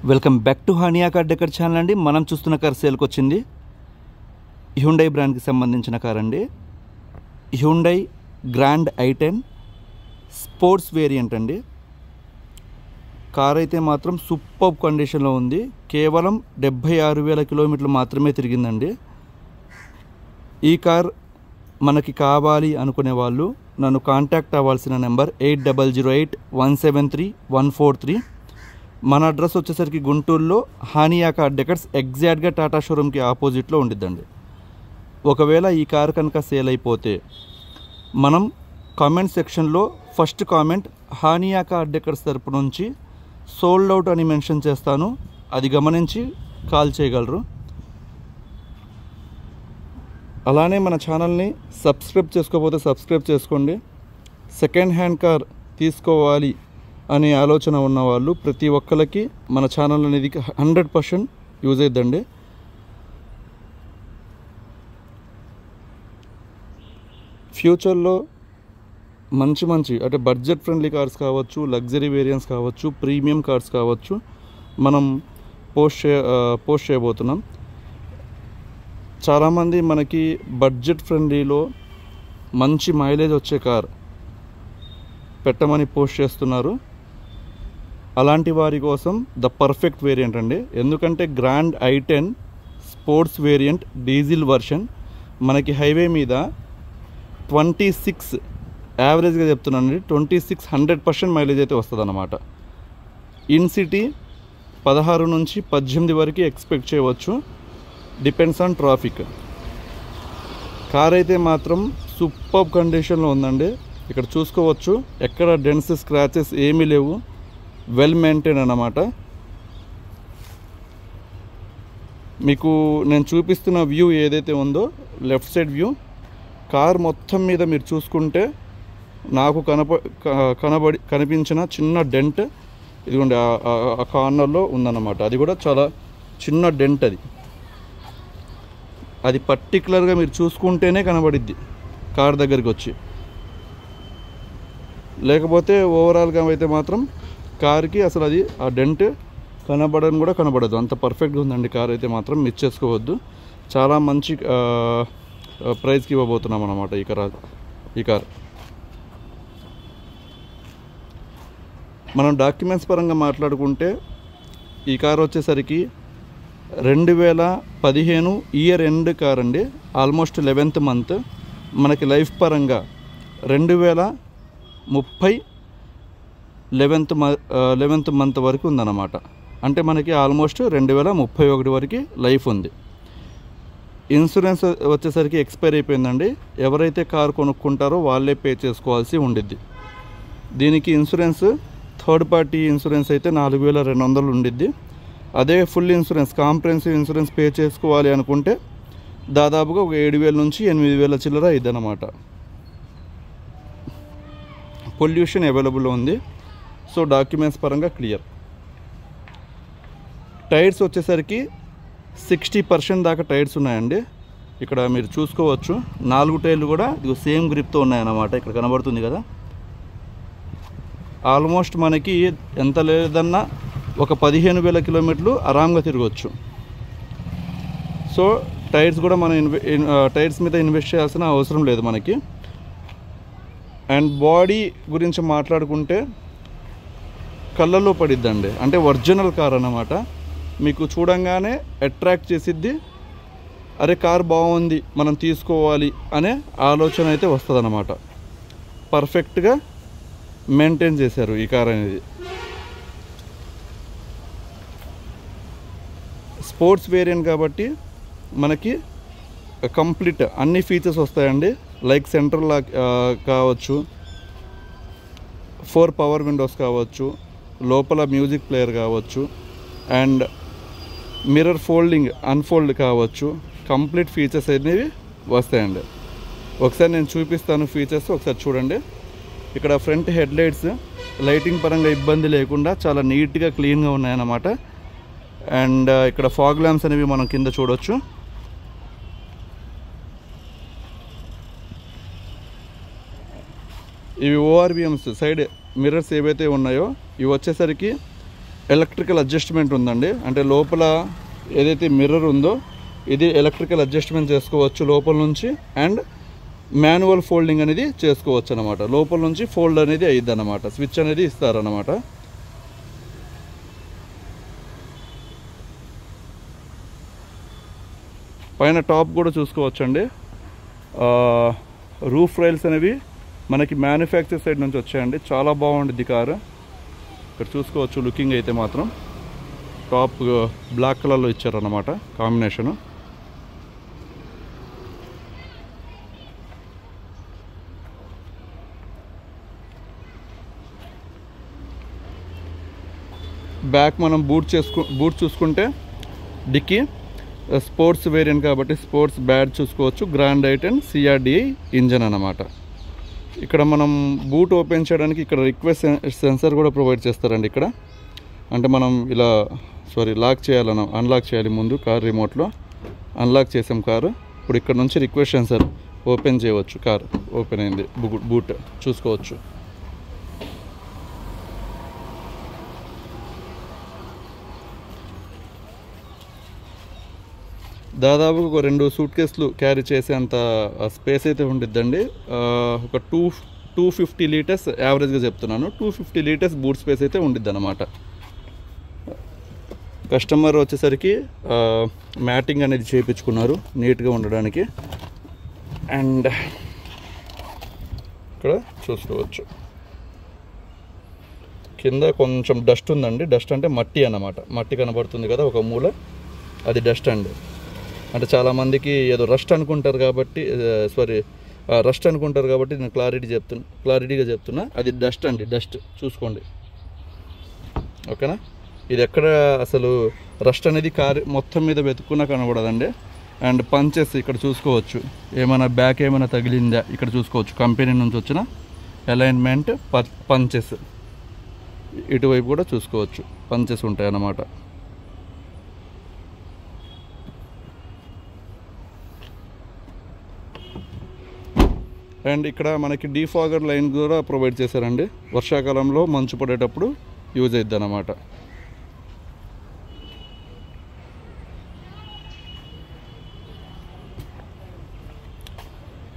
Welcome back to Hania car decor channel అండి. మనం చూస్తున్న కార్ సేల్కి వచ్చింది. హ్యుండై బ్రాండ్కి సంబంధించిన కార్ అండి. Hyundai grand i10 sports variant అండి. కార్ అయితే మాత్రం సూపర్ కండిషన్లో ఉంది. కేవలం 76,000 కిలోమీటర్లు మాత్రమే తిరిగిందండి. ఈ కార్ మనకి కావాలి అనుకునే వాళ్ళు నన్ను కాంటాక్ట్ అవ్వాల్సిన నెంబర్ 8008173143. మన అడ్రస్ వచ్చేసరికి గుంటూరులో హానియా కార్ డెకర్స్ ఎగ్జాక్ట్గా టాటా షోరూమ్కి ఆపోజిట్లో ఉండిద్దండి. ఒకవేళ ఈ కార్ కనుక సేల్ అయిపోతే మనం కామెంట్ సెక్షన్లో first comment Hania car decors తరపు నుంచి సోల్డ్ అవుట్ అని మెన్షన్ చేస్తాను. అది గమనించి కాల్ చేయగలరు. అలానే మన ఛానల్ని సబ్స్క్రైబ్ చేసుకోకపోతే సబ్స్క్రైబ్ చేసుకోండి. సెకండ్ హ్యాండ్ కార్ తీసుకోవాలి అనే ఆలోచన ఉన్నవాళ్ళు ప్రతి ఒక్కరికి మన ఛానల్ అనేది 100% యూజ్ అవుతుందండి. ఫ్యూచర్లో మంచి అంటే బడ్జెట్ ఫ్రెండ్లీ కార్స్ కావచ్చు, లగ్జరీ వేరియంట్స్ కావచ్చు, ప్రీమియం కార్స్ కావచ్చు మనం పోస్ట్ చేయబోతున్నాం. చాలామంది మనకి బడ్జెట్ ఫ్రెండ్లీలో మంచి మైలేజ్ వచ్చే కార్ పెట్టమని పోస్ట్ చేస్తున్నారు. అలాంటి వారి కోసం ద పర్ఫెక్ట్ వేరియంట్ అండి. ఎందుకంటే grand i10 sports variant diesel version మనకి హైవే మీద 26 యావరేజ్గా చెప్తున్నానండి, 26 100% మైలేజ్ అయితే వస్తుంది అన్నమాట. ఇన్ సిటీ 16 నుంచి 18 వరకు ఎక్స్పెక్ట్ చేయవచ్చు, డిపెండ్స్ ఆన్ ట్రాఫిక్. కార్ అయితే మాత్రం సూపర్ కండిషన్లో ఉందండి. ఇక్కడ చూసుకోవచ్చు, ఎక్కడ డెన్స్ స్క్రాచెస్ ఏమీ లేవు, వెల్ మెయింటైన్ అన్నమాట. మీకు నేను చూపిస్తున్న వ్యూ ఏదైతే ఉందో లెఫ్ట్ సైడ్ వ్యూ, కార్ మొత్తం మీద మీరు చూసుకుంటే నాకు కనిపించిన చిన్న డెంట్ ఇదిగోండి ఆ కార్నర్లో ఉందన్నమాట. అది కూడా చాలా చిన్న డెంట్. అది పర్టికులర్గా మీరు చూసుకుంటేనే కనబడిద్ది కార్ దగ్గరికి వచ్చి, లేకపోతే ఓవరాల్గా అయితే మాత్రం కార్కి అసలు అది ఆ డెంట్ కనబడని కూడా కనబడదు. అంత పర్ఫెక్ట్గా ఉందండి కార్ అయితే మాత్రం. మిస్ చేసుకోవద్దు. చాలా మంచి ప్రైస్కి ఇవ్వబోతున్నాం అన్నమాట ఈ కార్. మనం డాక్యుమెంట్స్ పరంగా మాట్లాడుకుంటే ఈ కార్ వచ్చేసరికి 2015 ఇయర్ ఎండ్ కార్ అండి. Almost 11th month. మనకి లైఫ్ పరంగా 2030 11th మంత్ వరకు ఉందన్నమాట. అంటే మనకి ఆల్మోస్ట్ 2031 వరకు లైఫ్ ఉంది. ఇన్సూరెన్స్ వచ్చేసరికి ఎక్స్పైర్ అయిపోయిందండి. ఎవరైతే కార్ కొనుక్కుంటారో వాళ్ళే పే చేసుకోవాల్సి ఉండిద్ది. దీనికి ఇన్సూరెన్స్ థర్డ్ పార్టీ ఇన్సూరెన్స్ అయితే 4,200 ఉండిద్ది. అదే full insurance comprehensive insurance pay చేసుకోవాలి అనుకుంటే దాదాపుగా ఒక 7,000 నుంచి 8,000 చిల్లర అయింది అన్నమాట. పొల్యూషన్ అవైలబుల్ ఉంది. సో డాక్యుమెంట్స్ పరంగా క్లియర్. టైర్స్ వచ్చేసరికి 60% దాకా టైర్స్ ఉన్నాయండి. ఇక్కడ మీరు చూసుకోవచ్చు, 4 టైర్లు కూడా సేమ్ గ్రిప్తో ఉన్నాయన్నమాట. ఇక్కడ కనబడుతుంది కదా. ఆల్మోస్ట్ మనకి ఎంత లేదన్నా ఒక 15,000 కిలోమీటర్లు ఆరాంగా తిరగవచ్చు. సో టైర్స్ కూడా మనం టైర్స్ మీద ఇన్వెస్ట్ చేయాల్సిన అవసరం లేదు మనకి. అండ్ బాడీ గురించి మాట్లాడుకుంటే కళ్ళల్లో పడిద్దండి. అంటే ఒరిజినల్ కార్ అన్నమాట. మీకు చూడంగానే అట్రాక్ట్ చేసిద్ది. అరే కార్ బాగుంది, మనం తీసుకోవాలి అనే ఆలోచన అయితే వస్తుంది అన్నమాట. పర్ఫెక్ట్గా మెయింటైన్ చేశారు ఈ కార్ అనేది. స్పోర్ట్స్ వేరియంట్ కాబట్టి మనకి కంప్లీట్ అన్ని ఫీచర్స్ వస్తాయండి. లైక్ సెంట్రల్ లాక్ కావచ్చు, 4 పవర్ విండోస్ కావచ్చు, లోపల మ్యూజిక్ ప్లేయర్ కావచ్చు, అండ్ మిర్రర్ ఫోల్డింగ్ అన్ఫోల్డ్ కావచ్చు. కంప్లీట్ ఫీచర్స్ అనేవి వస్తాయండి. ఒకసారి నేను చూపిస్తాను ఫీచర్స్, ఒకసారి చూడండి. ఇక్కడ ఫ్రంట్ హెడ్ లైట్స్ లైటింగ్ పరంగా ఇబ్బంది లేకుండా చాలా నీట్గా క్లీన్గా ఉన్నాయన్నమాట. అండ్ ఇక్కడ ఫాగ్ ల్యాంప్స్ అనేవి మనం కింద చూడవచ్చు. ఇవి ORVMs సైడ్ మిర్రర్స్ ఏవైతే ఉన్నాయో ఇవి వచ్చేసరికి ఎలక్ట్రికల్ అడ్జస్ట్మెంట్ ఉందండి. అంటే లోపల ఏదైతే మిర్రర్ ఉందో ఇది ఎలక్ట్రికల్ అడ్జస్ట్మెంట్ చేసుకోవచ్చు లోపల నుంచి. అండ్ మాన్యువల్ ఫోల్డింగ్ అనేది చేసుకోవచ్చు అనమాట. లోపల నుంచి ఫోల్డ్ అనేది అయ్యిద్ది అనమాట. స్విచ్ అనేది ఇస్తారనమాట. పైన టాప్ కూడా చూసుకోవచ్చండి. రూఫ్ రైల్స్ అనేవి మనకి మ్యానుఫ్యాక్చర్ సైడ్ నుంచి వచ్చాయండి. చాలా బాగుంటుంది కారు. ఇక్కడ చూసుకోవచ్చు లుకింగ్ అయితే మాత్రం టాప్ బ్లాక్ కలర్లో ఇచ్చారన్నమాట కాంబినేషను. బ్యాక్ మనం బూట్ చూసుకుంటే డిక్కీ స్పోర్ట్స్ వేరియంట్ కాబట్టి స్పోర్ట్స్ బ్యాడ్ చూసుకోవచ్చు. గ్రాండ్ ఐటెన్ CRDI ఇంజన్ అన్నమాట. ఇక్కడ మనం బూట్ ఓపెన్ చేయడానికి ఇక్కడ రిక్వెస్ట్ సెన్సర్ కూడా ప్రొవైడ్ చేస్తారండి. ఇక్కడ అంటే మనం ఇలా లాక్ చేయాలన్నా అన్లాక్ చేయాలి. ముందు కార్ రిమోట్లో అన్లాక్ చేసాం కారు. ఇప్పుడు ఇక్కడ నుంచి రిక్వెస్ట్ సెన్సర్ ఓపెన్ చేయవచ్చు. కార్ ఓపెన్ అయింది. బూట్ చూసుకోవచ్చు. దాదాపు ఒక 2 సూట్ కేసులు క్యారీ చేసేంత స్పేస్ అయితే ఉండిద్దండి. ఒక 250 లీటర్స్ యావరేజ్గా చెప్తున్నాను. 250 లీటర్స్ బూట్ స్పేస్ అయితే ఉండిద్ది అనమాట. కస్టమర్ వచ్చేసరికి మ్యాటింగ్ అనేది చేయించుకున్నారు నీట్గా ఉండడానికి. అండ్ ఇక్కడ చూసుకోవచ్చు కింద కొంచెం డస్ట్ ఉందండి. డస్ట్ అంటే మట్టి అన్నమాట. మట్టి కనబడుతుంది కదా ఒక మూల, అది డస్ట్ అండి. అంటే చాలామందికి ఏదో రస్ట్ అనుకుంటారు కాబట్టి నేను క్లారిటీగా చెప్తున్నా. అది డస్ట్ అండి. డస్ట్ చూసుకోండి, ఓకేనా. ఇది ఎక్కడ అసలు రస్ట్ అనేది కారు మొత్తం మీద వెతుక్కున్నా కనబడదండి. అండ్ పంచెస్ ఇక్కడ చూసుకోవచ్చు. ఏమైనా బ్యాక్ ఏమైనా తగిలిందా ఇక్కడ చూసుకోవచ్చు. కంపెనీ నుంచి వచ్చిన అలైన్మెంట్ పంచెస్ ఇటువైపు కూడా చూసుకోవచ్చు. పంచెస్ ఉంటాయి అన్నమాట. అండ్ ఇక్కడ మనకి డీఫాగర్ లైన్ కూడా ప్రొవైడ్ చేశారండి. వర్షాకాలంలో మంచు పడేటప్పుడు యూజ్ అవుద్ది అన్నమాట.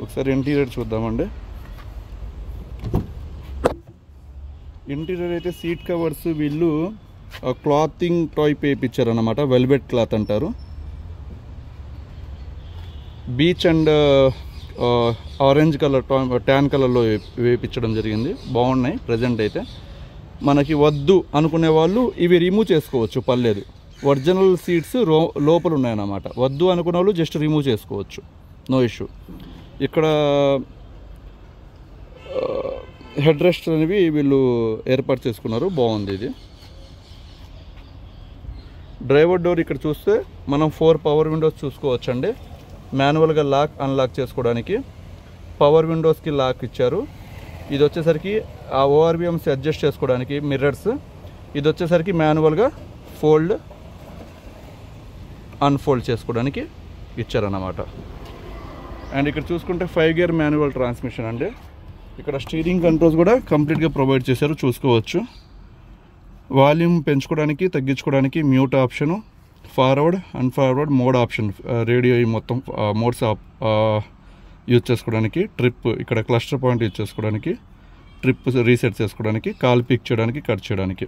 ఒకసారి ఇంటీరియర్ చూద్దామండి. ఇంటీరియర్ అయితే సీట్ కవర్స్ వీళ్ళు క్లాతింగ్ టైప్ వేయించారన్నమాట. వెల్వెట్ క్లాత్ అంటారు. Beach and orange colour tan కలర్లో వేయించడం జరిగింది. బాగున్నాయి. ప్రజెంట్ అయితే మనకి వద్దు అనుకునే వాళ్ళు ఇవి రిమూవ్ చేసుకోవచ్చు, పర్లేదు. ఒరిజినల్ సీట్స్ లోపల ఉన్నాయన్నమాట. వద్దు అనుకునే వాళ్ళు జస్ట్ రిమూవ్ చేసుకోవచ్చు, నో ఇష్యూ. ఇక్కడ హెడ్ రెస్ట్ అనేవి వీళ్ళు ఏర్పాటు చేసుకున్నారు. బాగుంది ఇది. డ్రైవర్ డోర్ ఇక్కడ చూస్తే మనం 4 పవర్ విండోస్ చూసుకోవచ్చండి. మాన్యువల్గా లాక్ అన్లాక్ చేసుకోవడానికి పవర్ విండోస్కి లాక్ ఇచ్చారు. ఇది వచ్చేసరికి ఆ ORVMs అడ్జస్ట్ చేసుకోవడానికి మిర్రర్స్. ఇది వచ్చేసరికి మాన్యువల్గా ఫోల్డ్ అన్ఫోల్డ్ చేసుకోవడానికి ఇచ్చారన్నమాట. అండ్ ఇక్కడ చూసుకుంటే 5 గేర్ మాన్యువల్ ట్రాన్స్మిషన్ అండి. ఇక్కడ స్టీరింగ్ కంట్రోల్స్ కూడా కంప్లీట్గా ప్రొవైడ్ చేశారు, చూసుకోవచ్చు. వాల్యూమ్ పెంచుకోవడానికి తగ్గించుకోవడానికి mute option, forward and forward mode option, radio ఈ మొత్తం మోడ్స్ యూజ్ చేసుకోవడానికి, ట్రిప్ ఇక్కడ క్లస్టర్ పాయింట్ యూజ్ చేసుకోవడానికి, ట్రిప్ రీసెట్ చేసుకోవడానికి, కాల్ పిక్ చేయడానికి, కట్ చేయడానికి.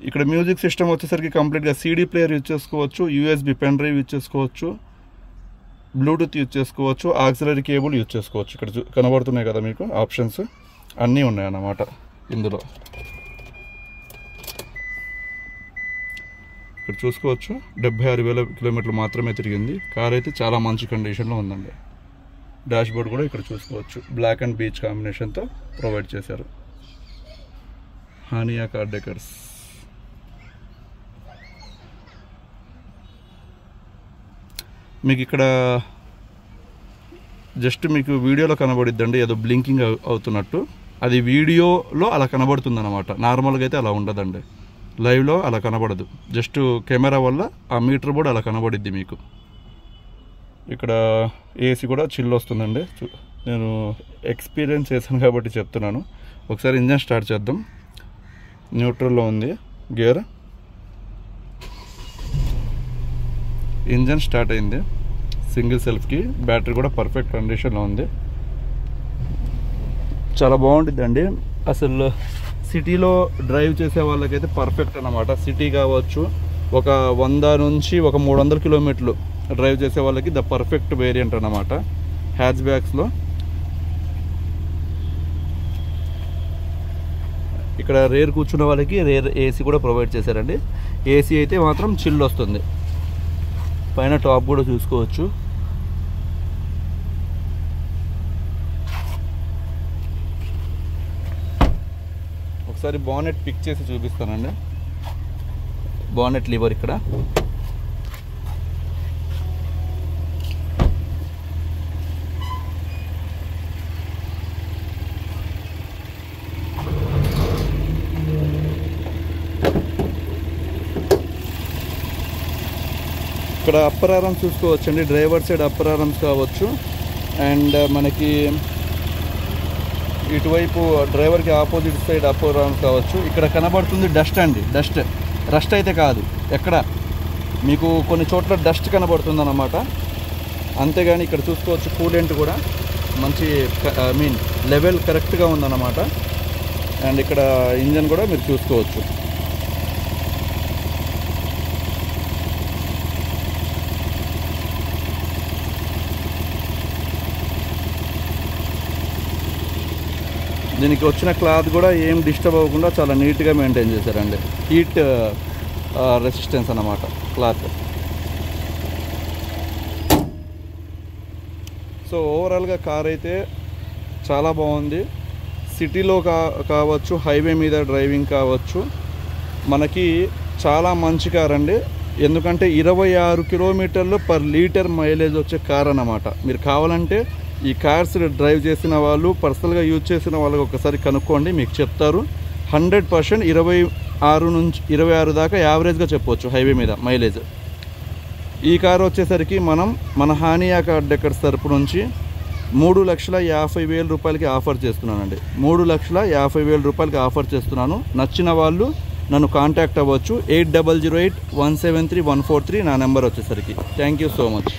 ఇక్కడ మ్యూజిక్ సిస్టమ్ వచ్చేసరికి కంప్లీట్గా CD ప్లేయర్ యూజ్ చేసుకోవచ్చు, USB పెన్ డ్రైవ్ యూజ్ చేసుకోవచ్చు, బ్లూటూత్ యూజ్ చేసుకోవచ్చు, ఆక్సిలరీ కేబుల్ యూజ్ చేసుకోవచ్చు. ఇక్కడ కనబడుతున్నాయి కదా మీకు ఆప్షన్స్ అన్నీ ఉన్నాయన్నమాట ఇందులో. ఇక్కడ చూసుకోవచ్చు 76,000 కిలోమీటర్లు మాత్రమే తిరిగింది. కార్ అయితే చాలా మంచి కండిషన్లో ఉందండి. డాష్ బోర్డ్ కూడా ఇక్కడ చూసుకోవచ్చు. బ్లాక్ అండ్ బీచ్ కాంబినేషన్తో ప్రొవైడ్ చేశారు. Hania car decors. మీకు ఇక్కడ జస్ట్ మీకు వీడియోలో కనబడిద్దండి ఏదో బ్లింకింగ్ అవుతున్నట్టు. అది వీడియోలో అలా కనబడుతుంది అన్నమాట. నార్మల్గా అయితే అలా ఉండదండి, లైవ్లో అలా కనబడదు. జస్ట్ కెమెరా వల్ల ఆ మీటర్ బోర్డ్ అలా కనబడిద్ది మీకు. ఇక్కడ AC కూడా చిల్ వస్తుందండి. నేను ఎక్స్పీరియన్స్ చేశాను కాబట్టి చెప్తున్నాను. ఒకసారి ఇంజన్ స్టార్ట్ చేద్దాం. న్యూట్రల్లో ఉంది గేర్. ఇంజన్ స్టార్ట్ అయింది సింగిల్ సెల్ఫ్కి. బ్యాటరీ కూడా పర్ఫెక్ట్ కండిషన్లో ఉంది. చాలా బాగుంటుందండి. అసలు సిటీలో డ్రైవ్ చేసే వాళ్ళకైతే పర్ఫెక్ట్ అన్నమాట. సిటీ కావచ్చు, ఒక 100 నుంచి ఒక 300 కిలోమీటర్లు డ్రైవ్ చేసే వాళ్ళకి ద పర్ఫెక్ట్ వేరియంట్ అన్నమాట హ్యాచ్ బ్యాక్స్లో. ఇక్కడ రేర్ కూర్చున్న వాళ్ళకి రేర్ ఏసీ కూడా ప్రొవైడ్ చేశారండి. ఏసీ అయితే మాత్రం చిల్ వస్తుంది. పైన టాప్ కూడా చూసుకోవచ్చు. ఒకసారి బానెట్ పిక్ చేసి చూపిస్తానండి. బానెట్ లివర్ ఇక్కడ. ఇక్కడ అప్పర్ ఆర్మ్స్ చూసుకోవచ్చండి. డ్రైవర్ సైడ్ అప్పర్ ఆర్మ్స్ కావచ్చు, అండ్ మనకి ఇటువైపు డ్రైవర్కి ఆపోజిట్ సైడ్ అప్పర్ ఆర్మ్స్ కావచ్చు. ఇక్కడ కనబడుతుంది డస్ట్ అండి. రస్ట్ అయితే కాదు, ఎక్కడ మీకు కొన్ని చోట్ల డస్ట్ కనబడుతుంది అన్నమాట. అంతేగాని ఇక్కడ చూసుకోవచ్చు కూలెంట్ కూడా మంచి లెవెల్ కరెక్ట్గా ఉందన్నమాట. అండ్ ఇక్కడ ఇంజన్ కూడా మీరు చూసుకోవచ్చు. దీనికి వచ్చిన క్లాత్ కూడా ఏం డిస్టర్బ్ అవ్వకుండా చాలా నీట్గా మెయింటైన్ చేశారండి. హీట్ రెసిస్టెన్స్ అన్నమాట క్లాత్. సో ఓవరాల్గా కార్ అయితే చాలా బాగుంది. సిటీలో కావచ్చు, హైవే మీద డ్రైవింగ్ కావచ్చు, మనకి చాలా మంచి కార్ అండి. ఎందుకంటే 26 కిలోమీటర్లు పర్ లీటర్ మైలేజ్ వచ్చే కార్ అన్నమాట. మీరు కావాలంటే ఈ కార్స్ డ్రైవ్ చేసిన వాళ్ళు, పర్సనల్గా యూజ్ చేసిన వాళ్ళకి ఒకసారి కనుక్కోండి, మీకు చెప్తారు. 100% 26 నుంచి 26 దాకా యావరేజ్గా చెప్పవచ్చు హైవే మీద మైలేజ్. ఈ కారు వచ్చేసరికి మన హానియా కార్ డెకర్స్ తరపు నుంచి 3,50,000 రూపాయలకి ఆఫర్ చేస్తున్నానండి. 3,50,000 రూపాయలకి ఆఫర్ చేస్తున్నాను. నచ్చిన వాళ్ళు నన్ను కాంటాక్ట్ అవ్వచ్చు. 8008173143 నా నెంబర్ వచ్చేసరికి. Thank you so much.